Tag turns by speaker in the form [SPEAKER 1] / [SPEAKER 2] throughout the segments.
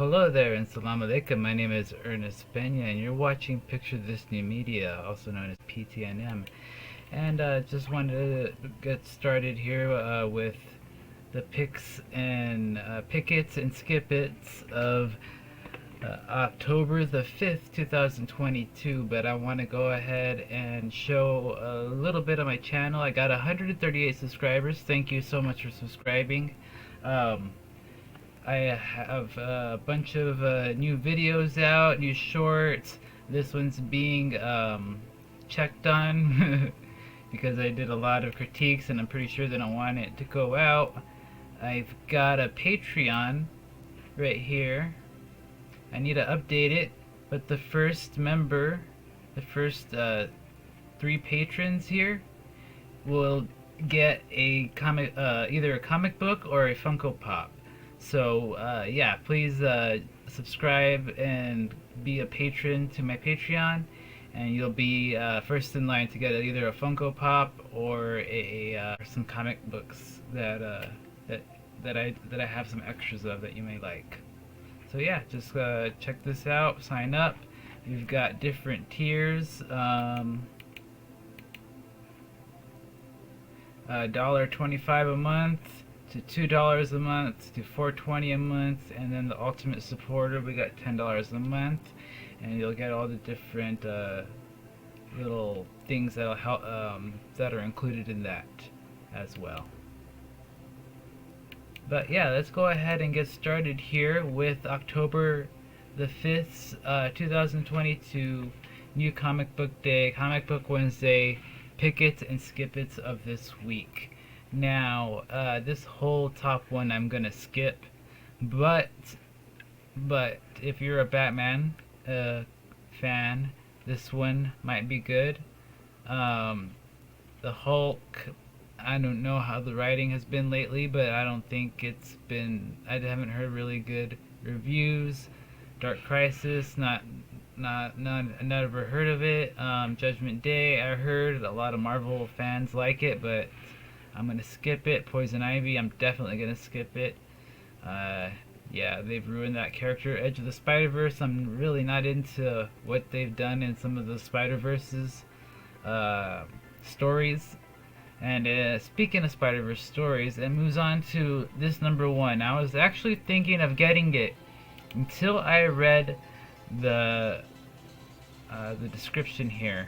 [SPEAKER 1] Hello there and Alaikum. My name is Ernest Benya and you're watching Picture This New Media, also known as PTNM. And just wanted to get started here with the picks and pickets and skipits of October the 5th, 2022. But I want to go ahead and show a little bit of my channel. I got 138 subscribers. Thank you so much for subscribing. I have a bunch of new videos out, new shorts. This one's being checked on because I did a lot of critiques and I'm pretty sure they don't want it to go out. I've got a Patreon right here. I need to update it, but the first member, the first 3 patrons here will get a comic, either a comic book or a Funko Pop. So yeah, please subscribe and be a patron to my Patreon, and you'll be first in line to get either a Funko Pop or some comic books that I have some extras of that you may like. So yeah, just check this out. Sign up. We've got different tiers. $1.25 a month to $2 a month to $4.20 a month, and then the ultimate supporter we got $10 a month, and you'll get all the different little things that'll help that are included in that as well. But yeah, let's go ahead and get started here with October the 5th, 2022, New Comic Book Day, Comic Book Wednesday, pickets and skipits of this week. Now, this whole top one I'm gonna skip, but if you're a Batman fan, this one might be good. The Hulk, I don't know how the writing has been lately, but I don't think it's been. I haven't heard really good reviews. Dark Crisis, never heard of it. Judgment Day, I heard a lot of Marvel fans like it, but I'm gonna skip it. Poison Ivy, I'm definitely gonna skip it. Yeah, they've ruined that character. Edge of the Spider-Verse, I'm really not into what they've done in some of the Spider-Verse's stories. And speaking of Spider-Verse stories, it moves on to this #1. I was actually thinking of getting it until I read the description here.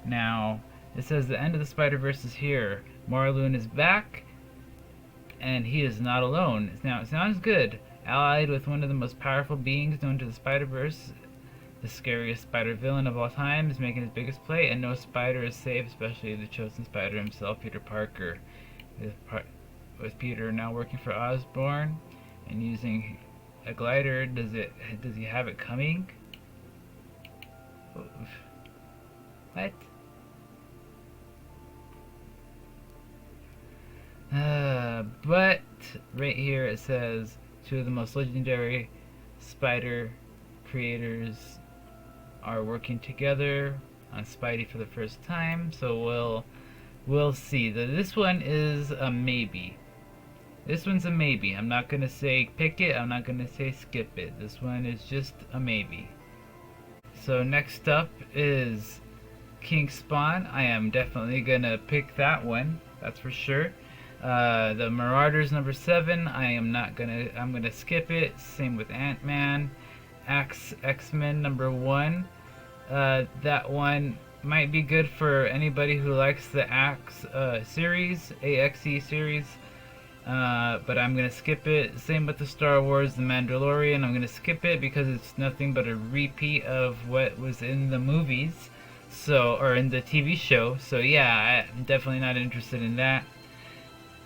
[SPEAKER 1] Now, it says the end of the Spider-Verse is here. Marloon is back, and he is not alone. Now, it sounds good. Allied with one of the most powerful beings known to the Spider-Verse, the scariest spider villain of all time is making his biggest play, and no spider is safe, especially the chosen spider himself, Peter Parker. With Peter now working for Osborn and using a glider, does he have it coming? What? But right here it says 2 of the most legendary spider creators are working together on Spidey for the first time, so we'll see. This one is a maybe. This one's a maybe. I'm not gonna say pick it, I'm not gonna say skip it. This one is just a maybe. So next up is King Spawn. I am definitely gonna pick that one, that's for sure. The Marauders #7, I'm gonna skip it. Same with Ant-Man. X-Men #1. That one might be good for anybody who likes the series, AXE series. But I'm gonna skip it. Same with the Star Wars, The Mandalorian. I'm gonna skip it because it's nothing but a repeat of what was in the movies, or in the TV show. So yeah, I'm definitely not interested in that.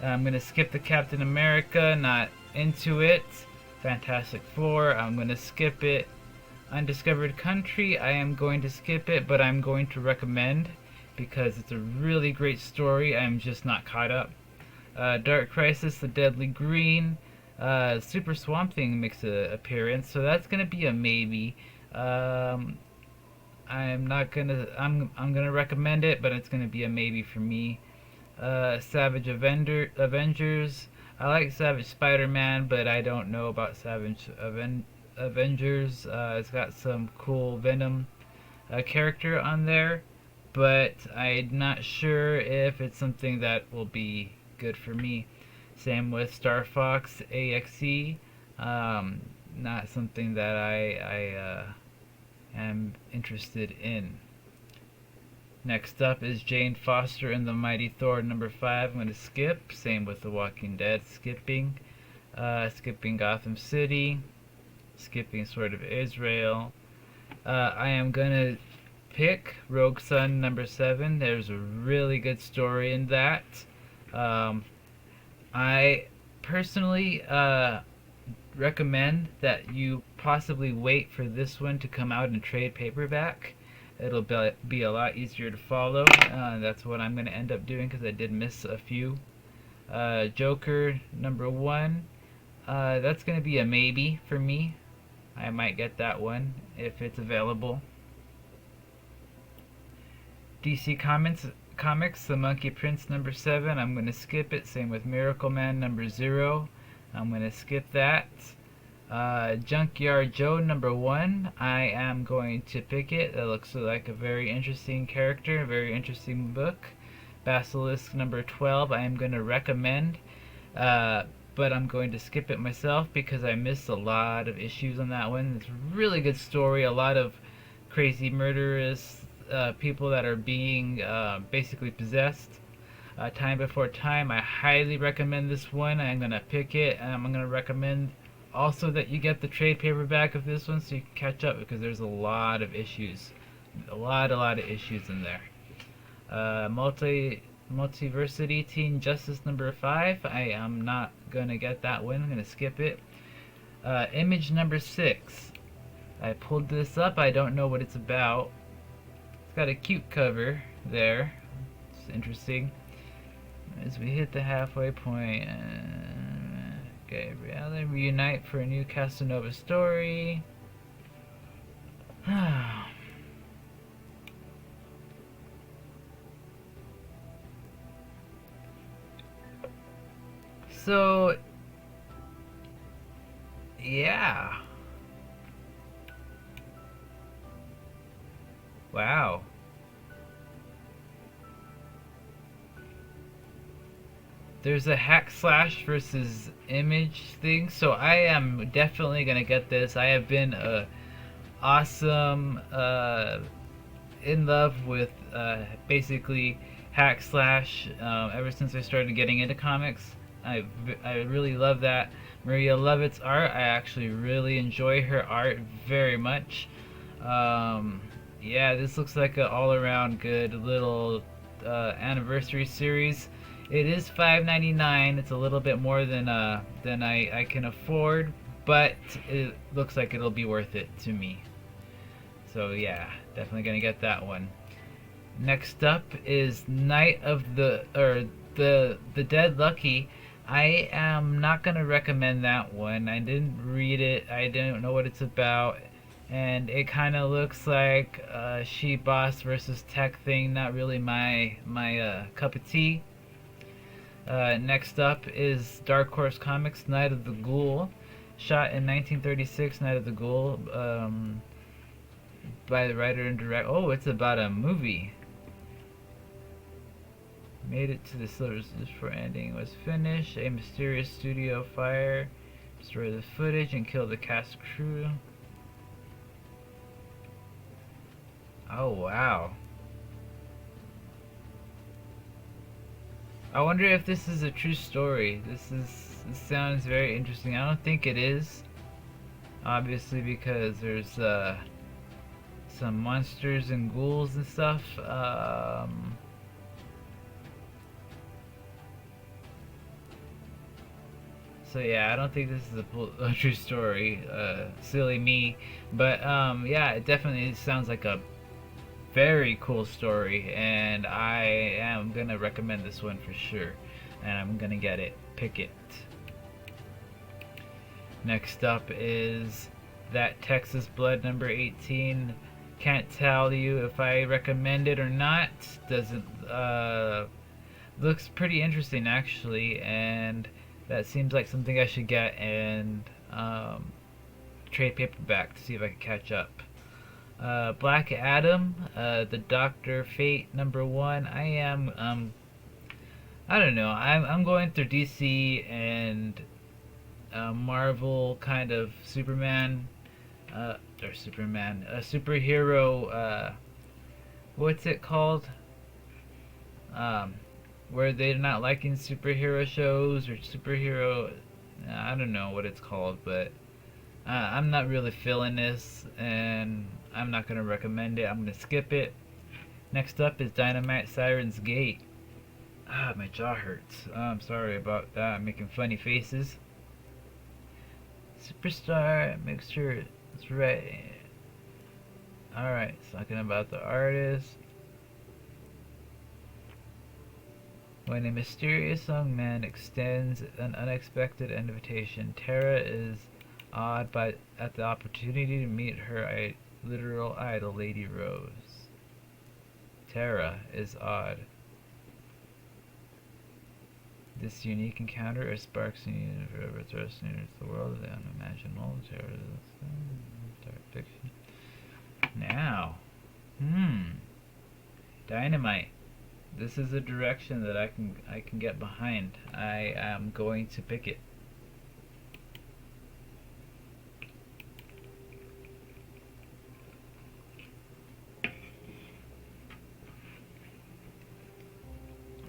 [SPEAKER 1] I'm gonna skip the Captain America, not into it. Fantastic Four, I'm gonna skip it. Undiscovered Country, I am going to skip it, but I'm going to recommend because it's a really great story. I'm just not caught up. Dark Crisis, The Deadly Green, Super Swamp Thing makes an appearance, so that's gonna be a maybe. I'm gonna recommend it, but it's gonna be a maybe for me. Savage Avengers. I like Savage Spider-Man, but I don't know about Savage Avengers. It's got some cool Venom character on there, but I'm not sure if it's something that will be good for me. Same with Star Fox AXE. Not something that I am interested in. Next up is Jane Foster and the Mighty Thor #5. I'm going to skip. Same with The Walking Dead, skipping. Skipping Gotham City. Skipping Sword of Israel. I am going to pick Rogue Sun #7. There's a really good story in that. I personally recommend that you possibly wait for this one to come out in trade paperback. It'll be a lot easier to follow. That's what I'm going to end up doing because I did miss a few. Joker #1. That's going to be a maybe for me. I might get that one if it's available. DC Comics, The Monkey Prince #7. I'm going to skip it. Same with Miracle Man #0. I'm going to skip that. Junkyard Joe #1. I am going to pick it. That looks like a very interesting character, a very interesting book. Basilisk #12. I am going to recommend, but I'm going to skip it myself because I missed a lot of issues on that one. It's a really good story. A lot of crazy murderous people that are being basically possessed. Time Before Time. I highly recommend this one. I'm going to pick it, and I'm going to recommend also that you get the trade paperback of this one so you can catch up because there's a lot of issues. A lot of issues in there. Multiversity Teen Justice #5. I am not going to get that one. I'm going to skip it. Image #6. I pulled this up. I don't know what it's about. It's got a cute cover there. It's interesting. As we hit the halfway point, okay, they reunite for a new Casanova story. So, yeah. Wow. There's a hack slash versus image thing, so I am definitely gonna get this. I have been awesome in love with basically hack slash ever since I started getting into comics. I really love that. Maria Lovett's art. I actually really enjoy her art very much. Yeah, this looks like an all-around good little anniversary series. It is $5.99. It's a little bit more than I can afford, but it looks like it'll be worth it to me. So yeah, definitely gonna get that one. Next up is Night of the Dead Lucky. I am not gonna recommend that one. I didn't read it. I don't know what it's about, and it kind of looks like a She Boss versus Tech thing. Not really my cup of tea. Next up is Dark Horse Comics, Night of the Ghoul, shot in 1936. Night of the Ghoul, by the writer and director. Oh, it's about a movie. Made it to the silver before ending was finished. A mysterious studio fire destroyed the footage and killed the cast crew. Oh wow. I wonder if this is a true story. This sounds very interesting. I don't think it is, obviously, because there's some monsters and ghouls and stuff. So yeah, I don't think this is a true story. Silly me, but yeah, it definitely sounds like a very cool story, and I am gonna recommend this one for sure, and I'm gonna get it, pick it. Next up is That Texas Blood #18. Can't tell you if I recommend it or not. Doesn't looks pretty interesting actually, and that seems like something I should get, and trade paperback to see if I can catch up. Black Adam, the Doctor Fate #1. I don't know. I'm going through DC and Marvel kind of Superman, or Superman, a superhero. What's it called? Where they're not liking superhero shows or superhero. I don't know what it's called, but I'm not really feeling this, and I'm not gonna recommend it. I'm gonna skip it. Next up is Dynamite Siren's Gate. My jaw hurts. I'm sorry about that. I'm making funny faces. Superstar, make sure it's right. Alright, talking about the artist. When a mysterious young man extends an unexpected invitation, Tara is awed at the opportunity to meet her literal idol, Lady Rose. Tara is awed. This unique encounter sparks a forever thrust into the world of the unimaginable. Tara is dark fiction. Now, Dynamite. This is a direction that I can get behind. I am going to pick it.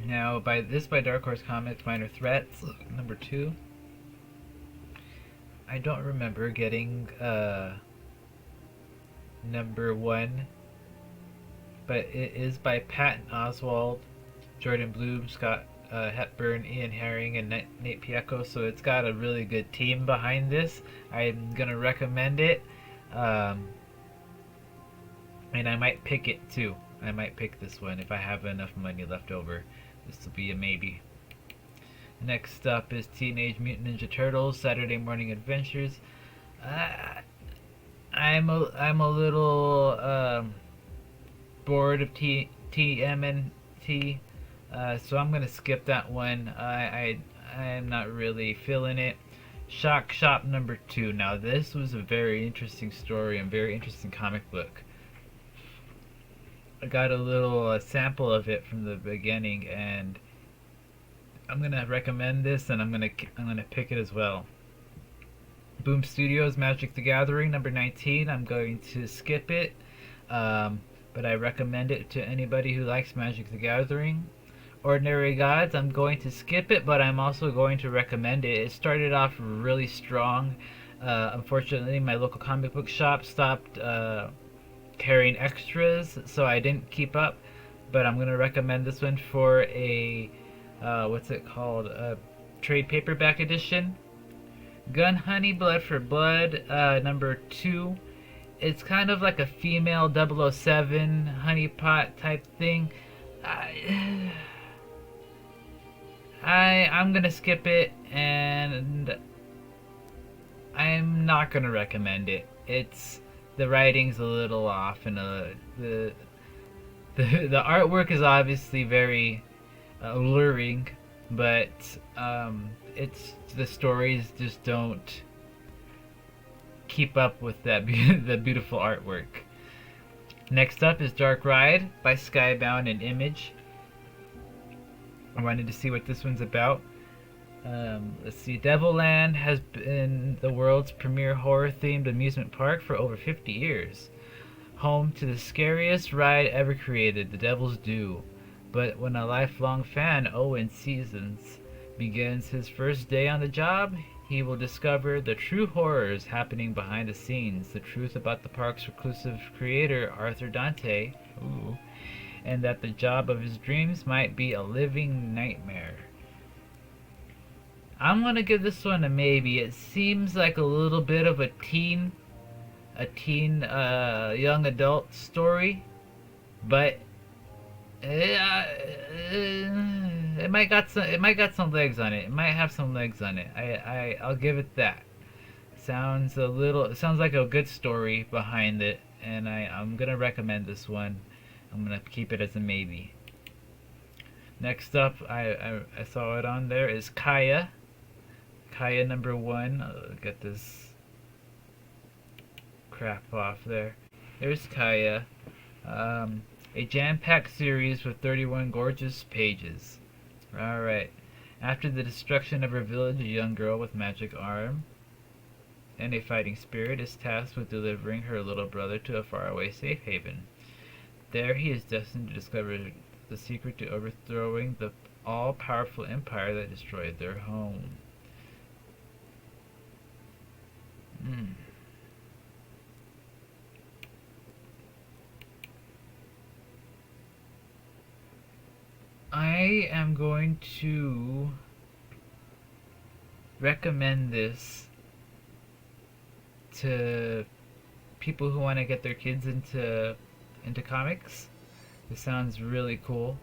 [SPEAKER 1] Now, by Dark Horse Comics, Minor Threats #2. I don't remember getting #1, but it is by Patton Oswalt, Jordan Bloom, Scott Hepburn, Ian Herring, and Nate Piecco. So it's got a really good team behind this. I'm gonna recommend it, and I might pick it too. I might pick this one if I have enough money left over. This will be a maybe. Next up is Teenage Mutant Ninja Turtles Saturday Morning Adventures. I'm a little bored of TMNT, so I'm gonna skip that one. I'm not really feeling it. Shock Shop #2. Now this was a very interesting story and very interesting comic book. I got a little sample of it from the beginning, and I'm gonna recommend this, and I'm gonna pick it as well. Boom Studios Magic the Gathering #19. I'm going to skip it, but I recommend it to anybody who likes Magic the Gathering. Ordinary Gods. I'm going to skip it, but I'm also going to recommend it. It started off really strong. Unfortunately, my local comic book shop stopped carrying extras, so I didn't keep up, but I'm gonna recommend this one for a what's it called, a trade paperback edition. Gun Honey Blood for Blood #2. It's kind of like a female 007 honeypot type thing. I'm gonna skip it, and I'm not gonna recommend it. The writing's a little off, and the artwork is obviously very alluring, but it's the stories just don't keep up with that the beautiful artwork. Next up is Dark Ride by Skybound and Image. I wanted to see what this one's about. Let's see. Devilland has been the world's premier horror-themed amusement park for over 50 years. Home to the scariest ride ever created, the Devil's Due. But when a lifelong fan, Owen Seasons, begins his first day on the job, he will discover the true horrors happening behind the scenes, the truth about the park's reclusive creator, Arthur Dante, and that the job of his dreams might be a living nightmare. I'm gonna give this one a maybe. It seems like a little bit of a teen young adult story, but it might got some legs on it. It might have some legs on it. I'll give it that. Sounds like a good story behind it, and I'm gonna recommend this one. I'm gonna keep it as a maybe. Next up, I saw it on there, is Kaya #1. Get this crap off there. There's Kaya. A jam-packed series with 31 gorgeous pages. Alright. After the destruction of her village, a young girl with magic arm and a fighting spirit is tasked with delivering her little brother to a faraway safe haven. There he is destined to discover the secret to overthrowing the all-powerful empire that destroyed their home. I am going to recommend this to people who want to get their kids into comics. This sounds really cool.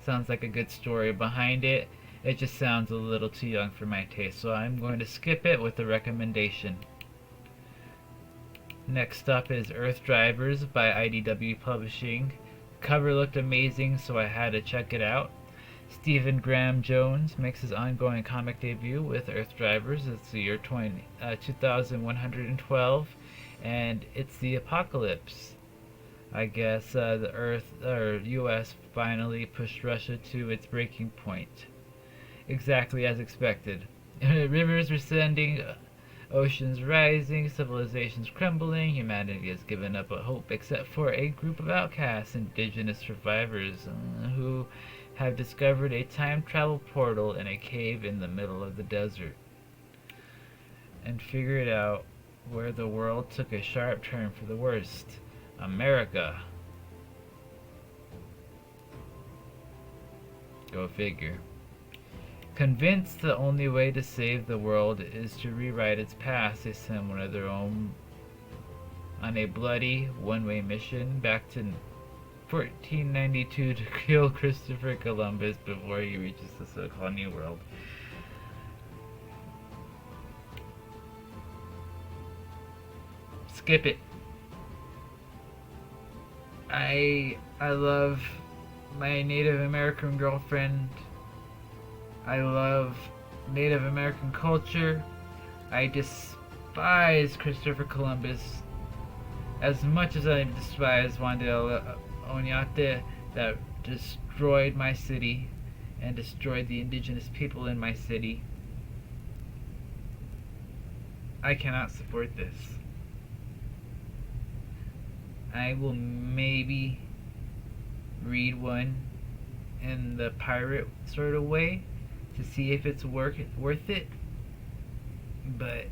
[SPEAKER 1] Sounds like a good story behind it. It just sounds a little too young for my taste, so I'm going to skip it with a recommendation. Next up is Earth Drivers by IDW Publishing. The cover looked amazing, so I had to check it out. Stephen Graham Jones makes his ongoing comic debut with Earth Drivers. It's the year 2112, and it's the apocalypse. I guess the Earth or U.S. finally pushed Russia to its breaking point, exactly as expected. Rivers descending, oceans rising, civilizations crumbling. Humanity has given up hope, except for a group of outcasts, indigenous survivors, who have discovered a time travel portal in a cave in the middle of the desert, and figured out where the world took a sharp turn for the worst. America. Go figure. Convinced the only way to save the world is to rewrite its past, they send one of their own on a bloody one-way mission back to 1492 to kill Christopher Columbus before he reaches the so-called New World. Skip it. I love my Native American girlfriend. I love Native American culture. I despise Christopher Columbus as much as I despise Juan de Oñate, that destroyed my city and destroyed the indigenous people in my city. I cannot support this. I will maybe read one in the pirate sort of way to see if it's worth it, but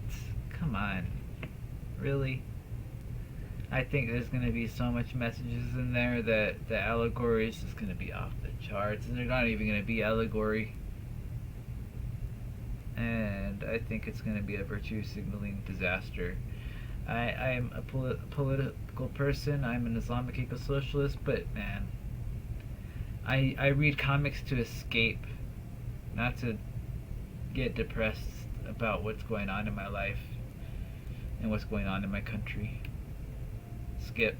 [SPEAKER 1] come on, really? I think there's going to be so much messages in there that the allegory is just going to be off the charts, and they're not even going to be allegory. And I think it's going to be a virtue signaling disaster. I'm a political person. I'm an Islamic eco-socialist, but man, I read comics to escape, not to get depressed about what's going on in my life and what's going on in my country. Skip.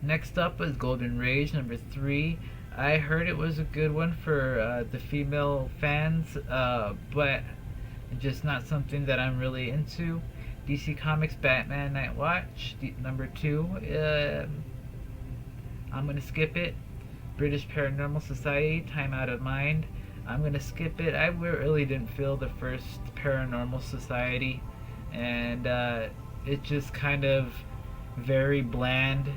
[SPEAKER 1] Next up was Golden Rage #3. I heard it was a good one for the female fans, but just not something that I'm really into. DC Comics Batman Night Watch #2. I'm gonna skip it. British Paranormal Society Time Out of Mind. I'm gonna skip it. I really didn't feel the first Paranormal Society, and it just kind of very bland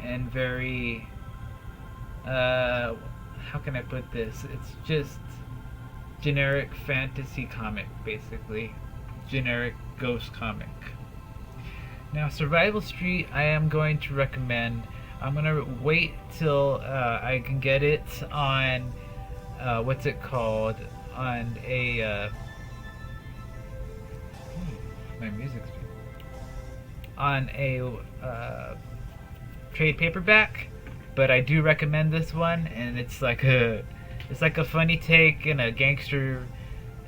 [SPEAKER 1] and very how can I put this? It's just generic fantasy comic, basically. Generic ghost comic. Now, Survival Street, I am going to recommend. I'm going to wait till I can get it on, what's it called? On a, my music's on a trade paperback, but I do recommend this one, and it's like a funny take and a gangster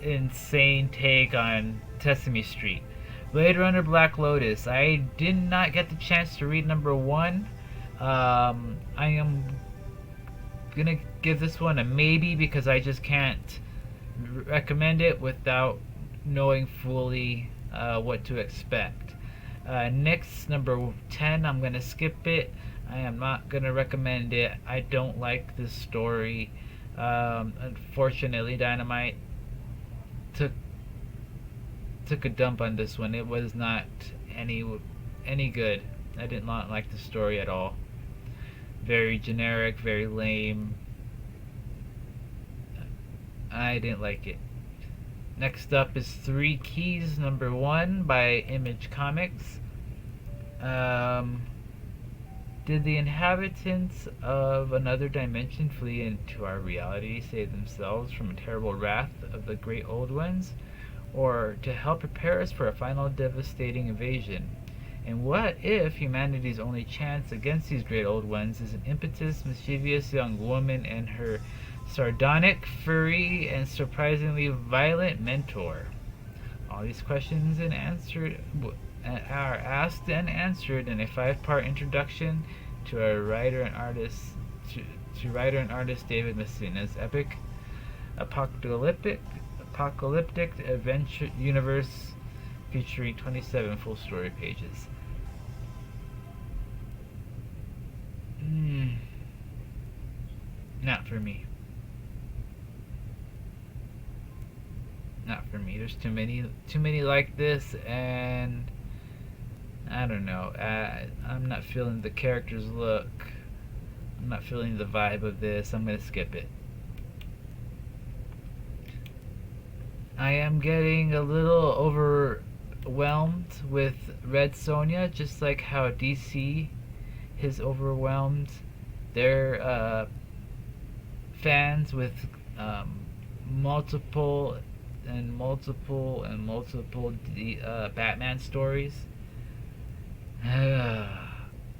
[SPEAKER 1] insane take on Sesame Street. Blade Runner Black Lotus. I did not get the chance to read #1. I am gonna give this one a maybe because I just can't recommend it without knowing fully what to expect. Next, number 10, I'm gonna skip it. I am not gonna recommend it. I don't like this story. Unfortunately, Dynamite took a dump on this one. It was not any good. I did not like the story at all. Very generic, very lame. I didn't like it. Next up is Three Keys, number 1 by Image Comics. Did the inhabitants of another dimension flee into our reality, save themselves from a terrible wrath of the great old ones, or to help prepare us for a final devastating invasion? And what if humanity's only chance against these great old ones is an impetuous, mischievous young woman and her sardonic, furry, and surprisingly violent mentor? All these questions are asked and answered in a 5-part introduction to writer and artist David Messina's epic apocalyptic adventure universe featuring 27 full story pages. Not for me. Not for me. There's too many like this, and I don't know. I'm not feeling the character's look. I'm not feeling the vibe of this. I'm gonna skip it. I am getting a little overwhelmed with Red Sonja, just like how DC has overwhelmed their fans with multiple Batman stories.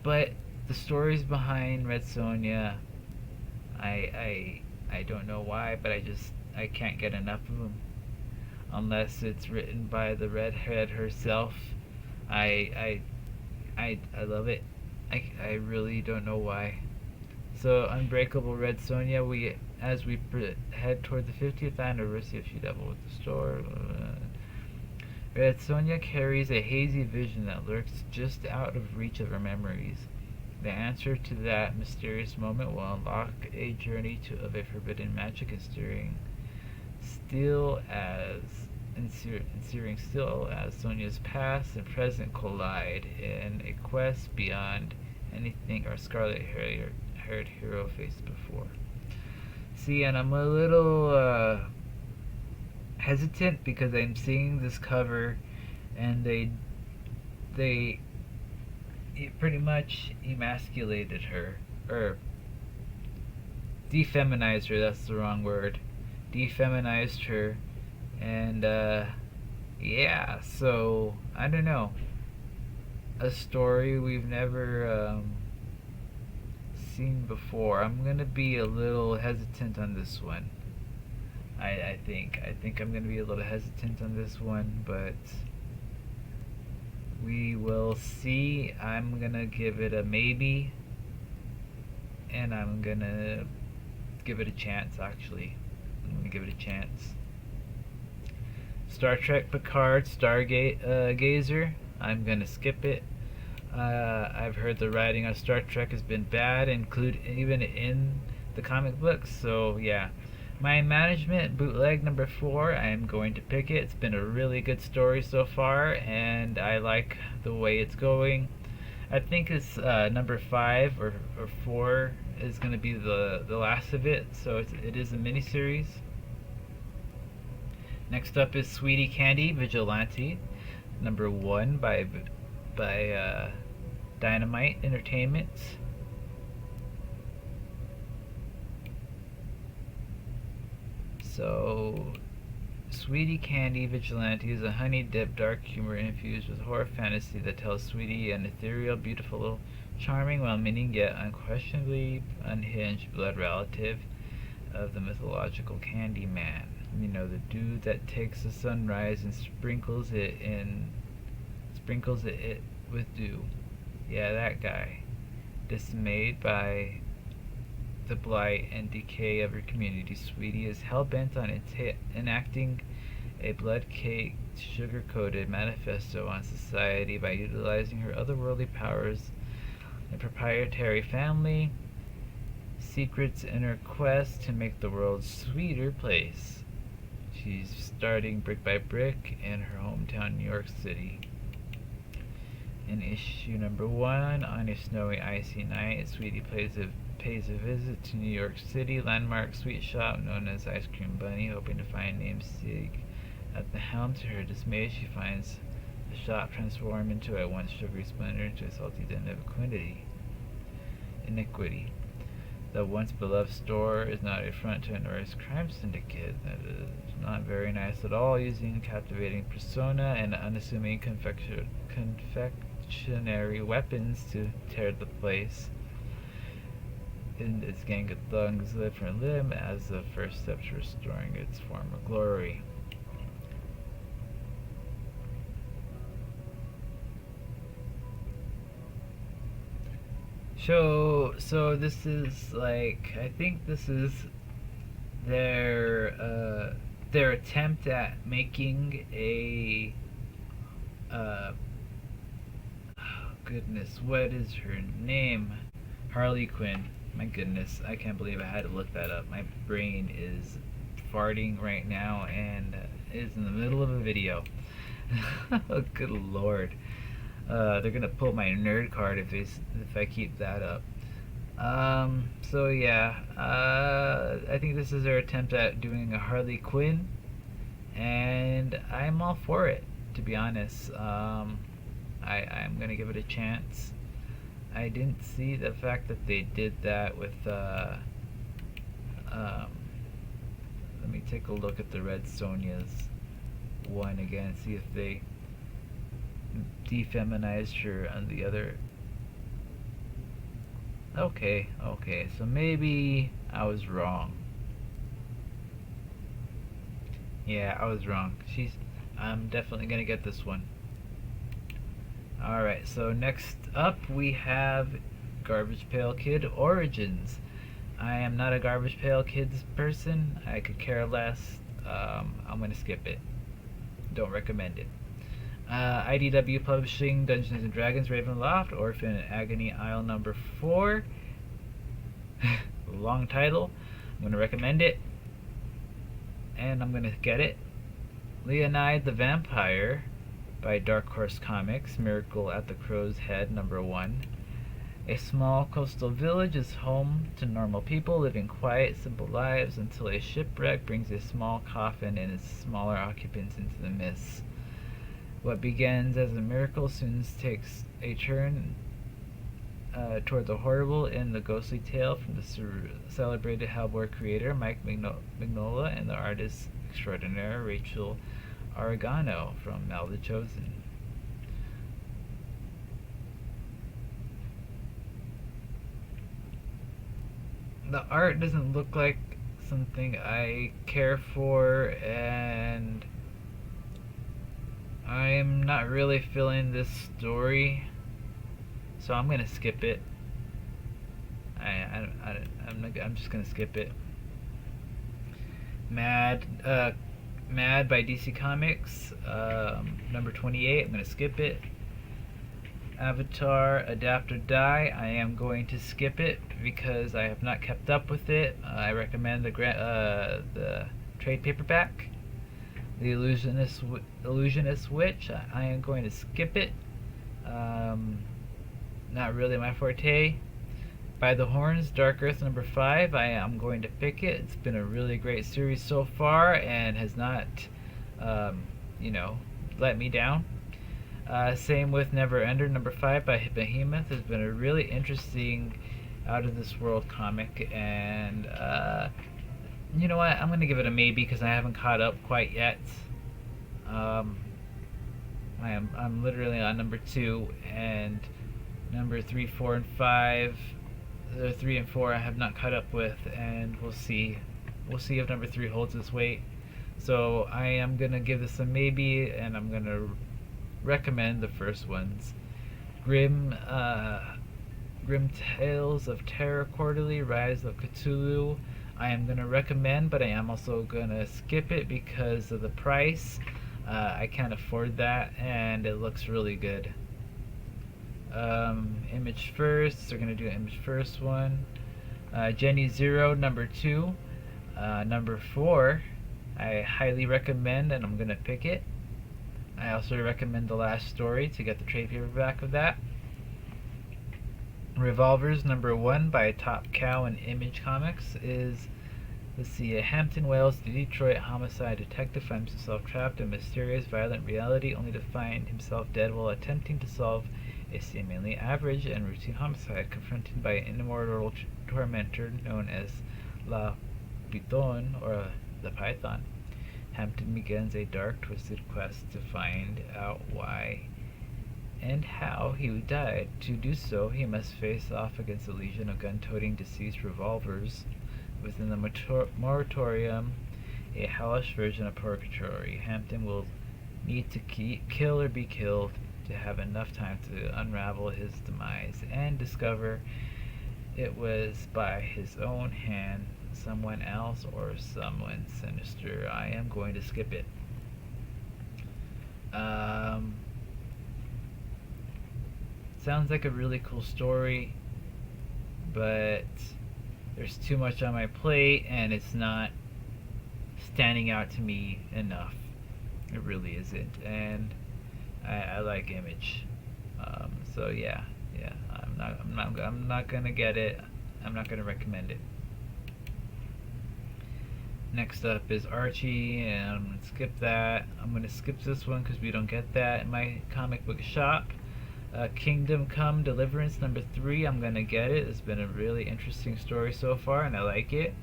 [SPEAKER 1] But the stories behind Red Sonja, I don't know why, but I can't get enough of them. Unless it's written by the redhead herself, I love it. I really don't know why. So, Unbreakable Red Sonja, as we head toward the 50th anniversary of She Devil with the Store, Red Sonja carries a hazy vision that lurks just out of reach of her memories. The answer to that mysterious moment will unlock a journey of a forbidden magic ensuring still as Sonja's past and present collide in a quest beyond anything our scarlet-haired hero faced before. See, and I'm a little hesitant because I'm seeing this cover, and they pretty much emasculated her, or defeminized her. That's the wrong word. Defeminized her, and yeah. So I don't know. A story we've never seen before. I'm gonna be a little hesitant on this one. I think I'm gonna be a little hesitant on this one, but we will see. I'm gonna give it a maybe, and I'm gonna give it a chance. Actually, I'm gonna give it a chance. Star Trek Picard Stargazer. I'm gonna skip it. I've heard the writing on Star Trek has been bad, even in the comic books. So yeah, my management bootleg number 4. I am going to pick it. It's been a really good story so far, and I like the way it's going. I think it's number 5 or 4 is going to be the last of it. So it is a miniseries. Next up is Sweetie Candy Vigilante, number 1 by Dynamite Entertainment. So, Sweetie Candy Vigilante is a honey-dipped dark humor infused with horror fantasy that tells Sweetie, an ethereal, beautiful, charming, well-meaning yet unquestionably unhinged blood relative of the mythological Candy Man. You know, the dude that takes the sunrise and sprinkles it with dew. Yeah, that guy. Dismayed by the blight and decay of her community, Sweetie is hell-bent on enacting a blood-caked, sugar-coated manifesto on society by utilizing her otherworldly powers and proprietary family secrets in her quest to make the world a sweeter place. She's starting brick by brick in her hometown, New York City. In issue number 1, on a snowy, icy night, Sweetie pays a visit to New York City landmark sweet shop known as Ice Cream Bunny, hoping to find namesake at the helm. To her dismay, she finds the shop transformed into a once sugary splendor into a salty den of iniquity. The once beloved store is now a front to a notorious crime syndicate that is not very nice at all, using captivating persona and unassuming confectionery weapons to tear the place and its gang of thugs limb from limb as the first step to restoring its former glory. So this is like, I think this is their attempt at making a oh goodness, what is her name? Harley Quinn. My goodness, I can't believe I had to look that up. My brain is farting right now and is in the middle of a video. Oh, good lord. They're gonna pull my nerd card if I keep that up. So yeah, I think this is their attempt at doing a Harley Quinn, and I'm all for it, to be honest. I'm gonna give it a chance. I didn't see the fact that they did that with let me take a look at the Red Sonja's one again, see if they defeminized her on the other. Okay, so maybe I was wrong. Yeah, I was wrong. I'm definitely gonna get this one. Alright, so next up we have Garbage Pail Kid Origins. I am not a Garbage Pail Kids person. I could care less. I'm gonna skip it. Don't recommend it. IDW Publishing, Dungeons and Dragons Ravenloft, Orphan Agony Isle number 4. Long title. I'm going to recommend it. And I'm going to get it. Leonide the Vampire by Dark Horse Comics, Miracle at the Crow's Head number 1. A small coastal village is home to normal people living quiet, simple lives until a shipwreck brings a small coffin and its smaller occupants into the mist. What begins as a miracle soon takes a turn toward the horrible in the ghostly tale from the celebrated Hellboy creator Mike Mignola and the artist extraordinaire Rachel Aragano from Mal the Chosen. The art doesn't look like something I care for, and I'm not really feeling this story, so I'm gonna skip it. I'm just gonna skip it. Mad by DC Comics, number 28. I'm gonna skip it. Avatar Adapt or Die. I am going to skip it because I have not kept up with it. I recommend the trade paperback. The Illusionist Witch. I am going to skip it. Not really my forte. By the Horns, Dark Earth number 5. I am going to pick it. It's been a really great series so far and has not, let me down. Same with Never Ender number 5 by Behemoth. Has been a really interesting, out of this world comic, and you know what? I'm gonna give it a maybe because I haven't caught up quite yet. I'm literally on number 2, and number 3, 4, and 5. The 3 and 4 I have not caught up with, and we'll see. We'll see if number 3 holds its weight. So I am gonna give this a maybe, and I'm gonna recommend the first ones. Grim Tales of Terror Quarterly, Rise of Cthulhu, I am going to recommend, but I am also going to skip it because of the price. I can't afford that, and it looks really good. Image first, we're going to do image first one. Jenny Zero, number 2. Number 4, I highly recommend, and I'm going to pick it. I also recommend The Last Story to get the trade paperback of that. Revolvers, number 1 by Top Cow and Image Comics is, let's see, a Hampton, Wales, Detroit homicide detective finds himself trapped in mysterious, violent reality only to find himself dead while attempting to solve a seemingly average and routine homicide. Confronted by an immortal tormentor known as La Python, or the Python, Hampton begins a dark, twisted quest to find out why and how he died. To do so, he must face off against a legion of gun-toting deceased revolvers within the moratorium, a hellish version of purgatory. Hampton will need to kill or be killed to have enough time to unravel his demise and discover it was by his own hand, someone else, or someone sinister. I am going to skip it. Sounds like a really cool story, but there's too much on my plate and it's not standing out to me enough. It really isn't, and I like Image, so yeah, I'm not gonna get it. I'm not gonna recommend it. Next up is Archie, and I'm gonna skip that. I'm gonna skip this one because we don't get that in my comic book shop. Kingdom Come Deliverance, number 3. I'm gonna get it. It's been a really interesting story so far, and I like it.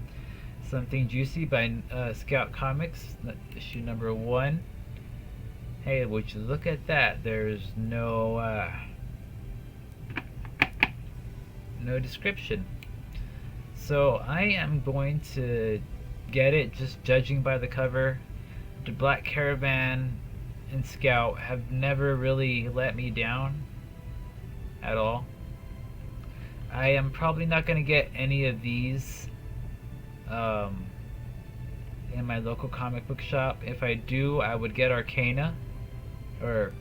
[SPEAKER 1] Something Juicy by Scout Comics, issue number 1. Hey, would you look at that? There's no description. So I am going to get it just judging by the cover. The Black Caravan and Scout have never really let me down at all. I am probably not going to get any of these in my local comic book shop. If I do, I would get Arcana, or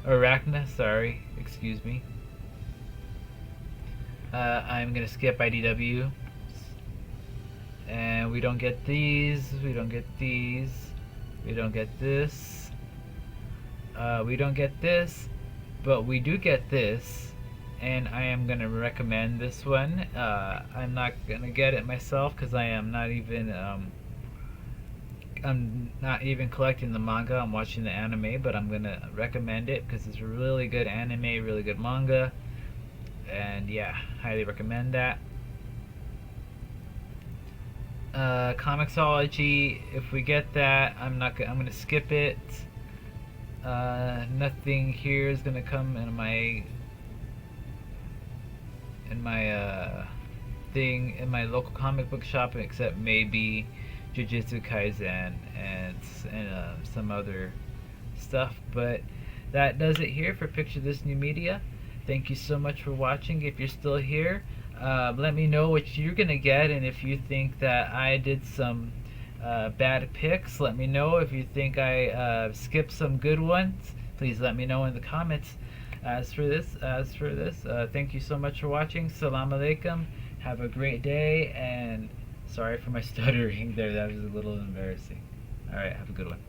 [SPEAKER 1] Arachna, sorry, excuse me. I'm going to skip IDW. And we don't get these, we don't get these, we don't get this, we don't get this, but we do get this, and I am going to recommend this one. I'm not going to get it myself because I am not even, I'm not even collecting the manga. I'm watching the anime, but I'm going to recommend it because it's a really good anime, really good manga, and yeah, highly recommend that. Comixology, if we get that, I'm gonna skip it. Nothing here is gonna come in my thing in my local comic book shop, except maybe Jujutsu Kaisen and some other stuff. But that does it here for Picture This New Media. Thank you so much for watching. If you're still here, let me know what you're gonna get, and if you think that I did some bad picks, let me know. If you think I skipped some good ones, please let me know in the comments. As for this, thank you so much for watching. Salam alaikum. Have a great day, and sorry for my stuttering there. That was a little embarrassing. Alright, have a good one.